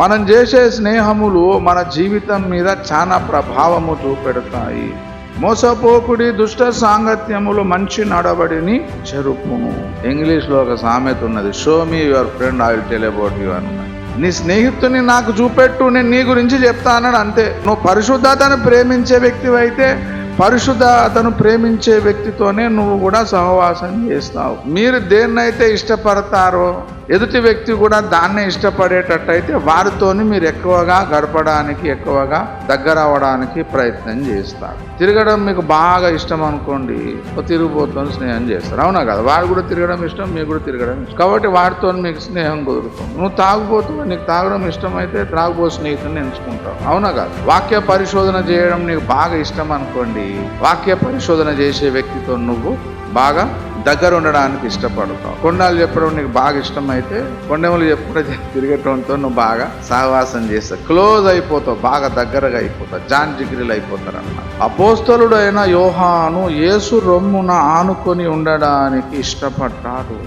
మనం చేసే స్నేహములు మన జీవితం మీద చాలా ప్రభావము చూపెడతాయి. మోసపోకుడి దుష్ట సాంగత్యములు మంచి నడవడిని చెరుపును. ఇంగ్లీష్లో ఒక సామెత ఉన్నది, show me your friend, I will tell about you అన్నది. నీ స్నేహితుని నాకు చూపెట్టు, నేను నీ గురించి చెప్తానని. అంతే. నువ్వు పరిశుద్ధతను ప్రేమించే వ్యక్తివి అయితే పరిశుద్ధతను ప్రేమించే వ్యక్తితోనే నువ్వు కూడా సహవాసం చేస్తావు. మీరు దేన్నైతే ఇష్టపడతారో ఎదుటి వ్యక్తి కూడా దాన్నే ఇష్టపడేటట్టయితే వారితోని మీరు ఎక్కువగా గడపడానికి, ఎక్కువగా దగ్గర అవ్వడానికి ప్రయత్నం చేస్తారు. తిరగడం మీకు బాగా ఇష్టం అనుకోండి, తిరిగిపోతూ స్నేహం చేస్తారు. అవునా కదా? వాడు కూడా తిరగడం ఇష్టం, మీకు కూడా తిరగడం ఇష్టం, కాబట్టి వాడితో మీకు స్నేహం కుదురుతుంది. నువ్వు తాగుబోతు, నీకు తాగడం ఇష్టం అయితే త్రాగుబో స్నేహితుని ఎంచుకుంటావు. అవునా కాదు? వాక్య పరిశోధన చేయడం నీకు బాగా ఇష్టం అనుకోండి, వాక్య పరిశోధన చేసే వ్యక్తితో నువ్వు బాగా దగ్గర ఉండడానికి ఇష్టపడతావు. కొండలు చెప్పడం నీకు బాగా ఇష్టం అయితే కొండములు చెప్పడం తిరిగేటంతో నువ్వు బాగా సహవాసం చేస్తావు, క్లోజ్ అయిపోతావు, బాగా దగ్గరగా అయిపోతావు, జాన్ జిగిరీలు అయిపోతారు అన్నమాట. అపోస్తలుడు అయిన యోహాను యేసు రొమ్మున ఆనుకొని ఉండడానికి ఇష్టపడ్డాడు.